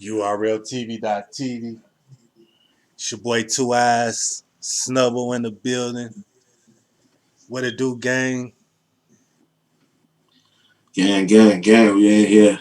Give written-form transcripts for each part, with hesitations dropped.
URLTV.TV. It's your boy 2eiies, Snubble in the building. What it do, gang? Gang, we in here.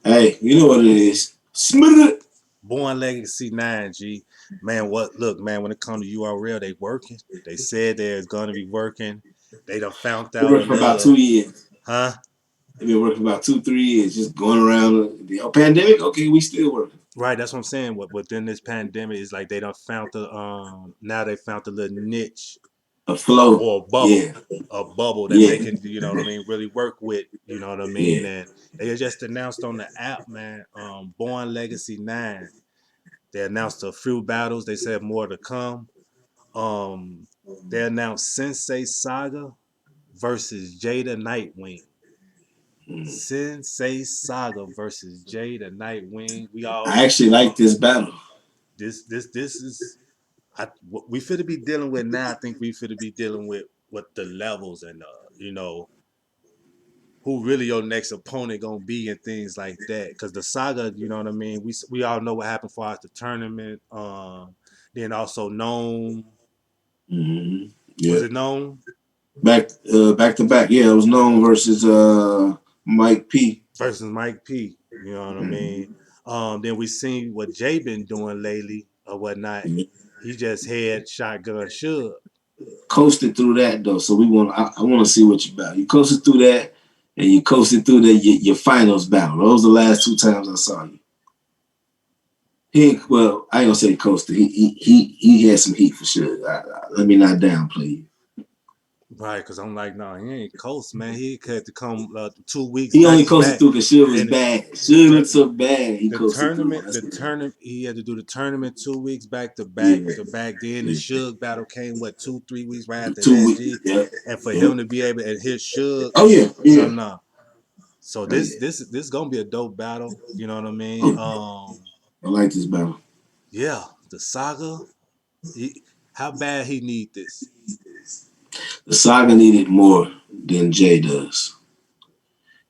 Hey, you know what it is. Smith. Born Legacy 9, G. Man, look, man, when it comes to URL, they working. They said they're gonna be working. They done found Been out a working for about little, 2 years. huh? They've been working for about 2, 3 years, just going around the pandemic. Okay, we still working. Right, that's what I'm saying. Within this pandemic, it's like they done found the now they found the little niche A flow. or Yeah, a bubble that they yeah, can, really work with, yeah. and they just announced on the app, man, Born Legacy 9. They announced a few battles. They said more to come. Um, they announced Sensei Saga versus Jada Nightwing. Mm. Sensei Saga versus Jada Nightwing. We all I actually like this battle. this is what we fit to be dealing with now. I think we fit to be dealing with what the levels and who really your next opponent gonna be and things like that. Because the saga, you know what I mean. We all know what happened for us the tournament. Then also known, was Yeah, it known back to back. Yeah, it was known versus Mike P. versus Mike P. You know what I mean. Mhm. Then we seen what Jay been doing lately or whatnot. He just had shotgun Suge. Coasted through that though, so I want to see what you about. You coasted through that, and you coasted through your finals battle. Those are the last 2 times I saw you. Well, I ain't gonna say coasted. He had some heat for sure. Let me not downplay you. Right, because I'm like, no, he ain't coast, man. He had to come 2 weeks He back only to coasted back, through because shit was and bad. the Shit tur- looked so bad. He the coasted through. tournament, That's the what. tournament, he had to do the tournament 2 weeks back to back Yeah, to back. Then the yeah. Suge battle came 2, 3 weeks right after Two that, weeks. G. Yeah, And for yeah. him to be able to hit Suge, Oh yeah, no, yeah. no. So Oh yeah. this gonna be a dope battle. You know what I mean? Oh, I like this battle. Yeah, the saga. How bad he need this? The saga needed more than Jay does.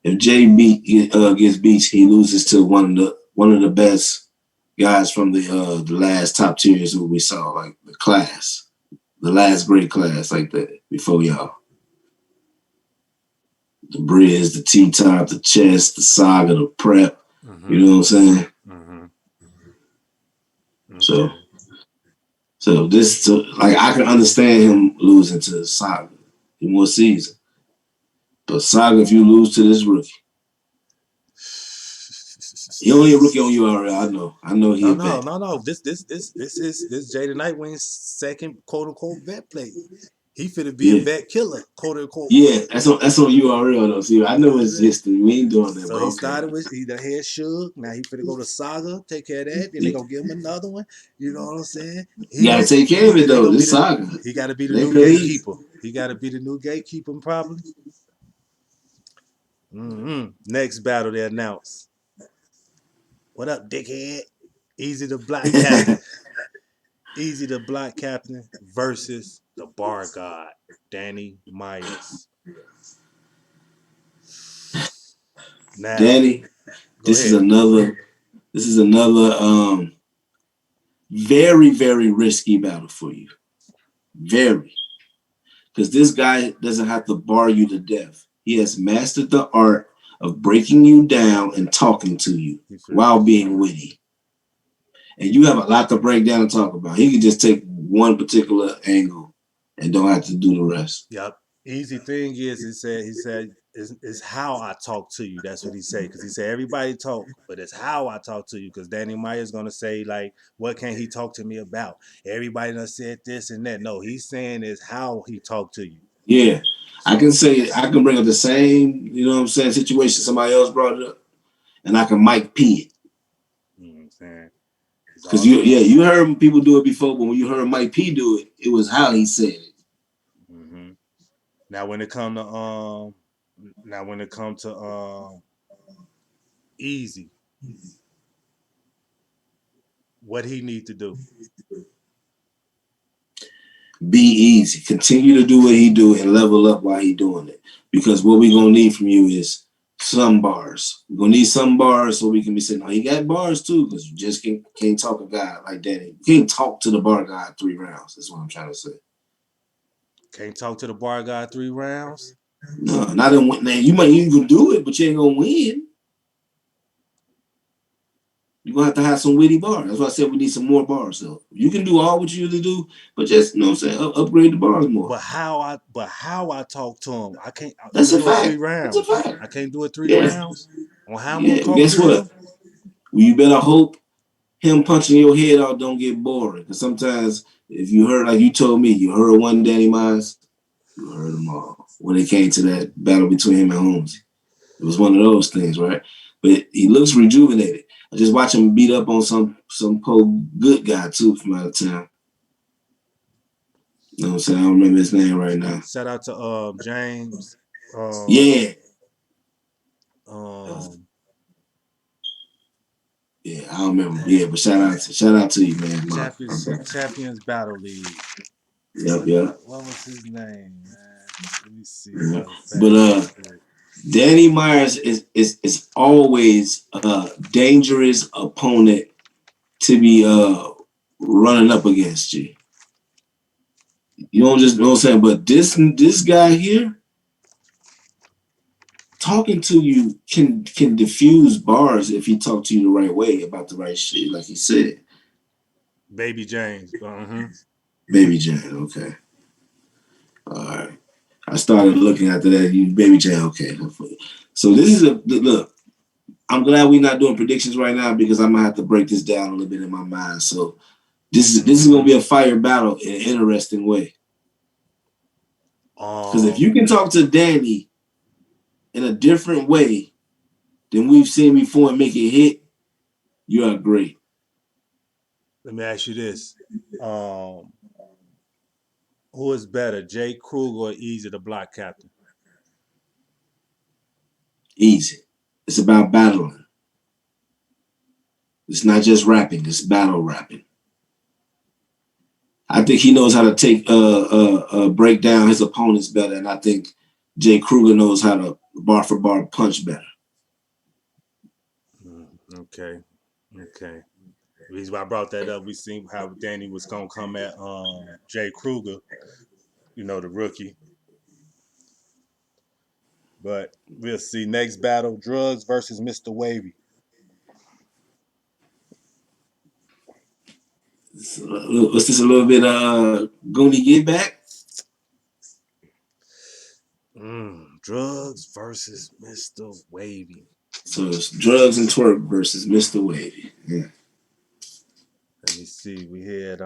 If Jay gets beats, he loses to one of the best guys from the last top tiers who we saw, like the class, the last great class like that before y'all. The Briz, the T-Top, the Chess, the Saga, the Prep. You Mm-hmm. know what I'm saying? Mm-hmm. So, Okay. like I can understand him losing to Saga in one season, but Saga, if you lose to this rookie, he only a rookie on URL. I know he No, a no, vet. no, no. This Jaden Nightwing's second quote unquote vet play. He finna be a Yeah, vet killer, quote unquote. yeah. That's on URL though. See, I know it's Yeah. history. We ain't doing that, So but he okay. started with he the head Suge. Now he finna go to Saga, take care of that. Then they Yeah. gonna give him another one. You know what I'm saying? You gotta take care of it He though. gonna be This the Saga, he got to be the it ain't new that easy. gatekeeper. He got to be the new gatekeeper probably. Next battle they announce. What up, dickhead? Easy the block captain. Easy the block captain versus the bar god, Danny Myers. Now, Danny, go this is ahead. another. This is another very very risky battle for you. Very, because this guy doesn't have to bar you to death. He has mastered the art of breaking you down and talking to you You feel me? while being witty. And you have a lot to break down and talk about. He can just take one particular angle and don't have to do the rest. Yep. Easy thing is, he said, is how I talk to you. That's what he said. Because he said everybody talk, but it's how I talk to you. Because Danny Myers gonna say like, what can he talk to me about? Everybody done said this and that. No, he's saying is how he talk to you. Yeah, So I can bring up the same, you know what I'm saying, situation somebody else brought it up, and I can Mike P it. you know what I'm saying? It's Because all about. you heard people do it before, but when you heard Mike P do it, it was how he said it. hmm Now when it come to easy, what he need to do. Be easy. Continue to do what he do and level up while he doing it. Because what we gonna need from you is some bars. We're gonna need some bars so we can be saying, "No, he got bars too," because you just can't talk a guy like Danny. You can't talk to the bar guy 3 rounds. That's what I'm trying to say. Can't talk to the bar guy 3 rounds. No, not in win. You might even do it, but you ain't gonna win. You're gonna have to have some witty bars. That's why I said we need some more bars. So you can do all what you usually do, but just what I'm saying, upgrade the bars more. But how I talk to him, I can't That's a do it three fact. That's a rounds. fact. I can't do it three Yeah, rounds. On how I'm gonna yeah. talk Guess to what? him. Well, you better hope him punching your head out don't get boring. Because sometimes if you heard, like you told me, you heard one Danny Miles, you heard them all. When it came to that battle between him and Holmes, it was one of those things, right? But he looks rejuvenated. I just watch him beat up on some poor good guy too from out of town. You know what I'm saying? I don't remember his name right now. Shout out to James. Um, Yeah. um, Yeah, I don't remember. Dang. Yeah, but shout out to you, man. Champions Battle League. Yep, yep. What was his name, man? Let me see if I Yep. can But find it real quick. Danny Myers is always a dangerous opponent to be running up against you. You don't just know what I'm saying, but this guy here talking to you can diffuse bars if he talk to you the right way about the right shit, like he said. Baby James. Baby Jane, okay. All right. I started looking after that. You Baby Jane, okay. So this is a look. I'm glad we're not doing predictions right now because I'm gonna have to break this down a little bit in my mind. So this is gonna be a fire battle in an interesting way. Because if Um, you can talk to Danny in a different way than we've seen before and make it hit, you are great. Let me ask you this: um, who is better, Jay Kruger or Easy the Block Captain? Easy. It's about battling. It's not just rapping. It's battle rapping. I think he knows how to take break down his opponents better, and I think Jay Kruger knows how to bar for bar punch better. Okay, okay. The reason why I brought that up, we seen how Danny was gonna come at Jay Kruger, the rookie. But we'll see. Next battle: Drugs versus Mr. Wavy. What's this a little bit Goonie get back? Drugs versus Mr. Wavy. So it's drugs and twerk versus Mr. Wavy. Yeah. Let me see. We had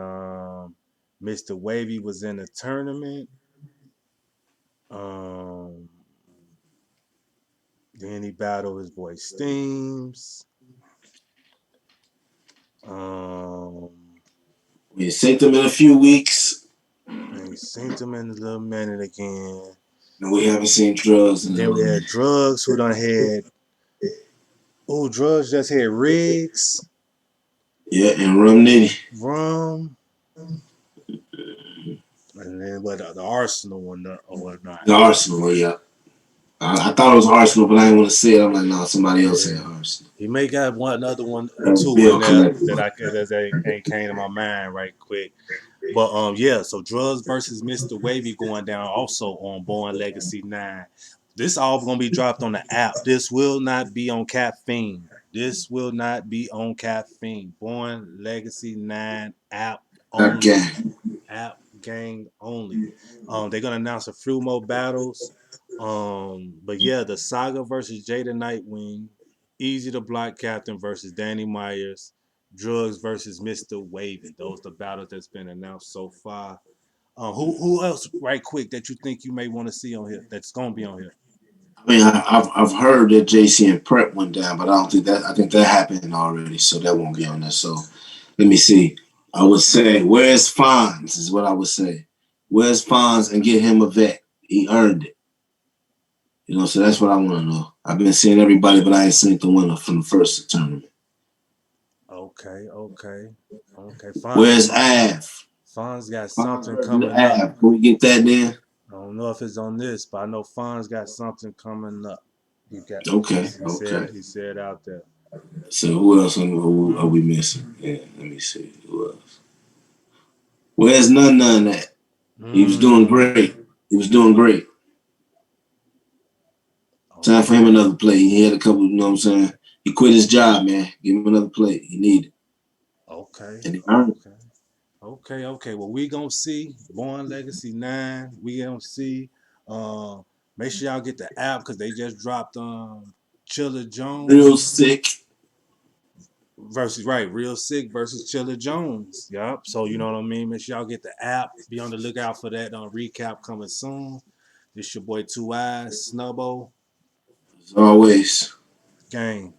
Mr. Wavy was in the tournament. Um, then he battled his boy Steams. Um, We sent them in a few weeks, and he seen him in a little minute again. and we haven't seen drugs in a Then we little had minute. Drugs who done had. Oh, Drugs just had Riggs, Yeah, and Rum Nitty. Rum, and then what the Arsenal one or whatnot. The Arsenal, yeah. I thought it was Arsenal, but I didn't want to say it. I'm like, no, somebody else said Yeah. Arsenal. He may got one another one or two in Bill there collected. that ain't came to my mind right quick. But yeah, so Drugs versus Mr. Wavy going down also on Born Legacy 9. This all gonna be dropped on the app. This will not be on Caffeine. This will not be on Caffeine. Born Legacy 9 app only. Okay. App gang only. They're gonna announce a few more battles. But yeah, the Saga versus Jada Nightwing, Easy the Block Captain versus Danny Myers, Drugs versus Mr. Wavy. Those the battles that's been announced so far. Who else, right quick, that you think you may want to see on here? That's gonna be on here. I mean, I've heard that JC and Prep went down, but I don't think that. I think that happened already, so that won't be on there. So let me see. I would say, where's Fonz? Is what I would say. Where's Fonz and get him a vet? He earned it. So that's what I want to know. I've been seeing everybody, but I ain't seen the winner from the first tournament. Okay, okay, okay. Where's Av? Fonz got Fonz something versus coming up. Av. Can we get that then? I don't know if it's on this, but I know Fonz got something coming up. He got Okay, okay. he said out there. So who else who are we missing? Yeah, let me see. Who else? Where's None at? He was doing Mm, great. He was doing great. Time for him okay. another play. He had a couple, you know what I'm saying? He quit his job, man. Give him another play. He needed. Okay. And he earned it. Okay. Okay. Well, we gonna see Born Legacy 9. We gonna see. Um, make sure y'all get the app because they just dropped Chilla Real Jones sick. versus Real Sick versus Chilla Jones. Yup. So you know what I mean. Make sure y'all get the app. Be on the lookout for that recap coming soon. This your boy 2eiies, Snubbo, As always. gang.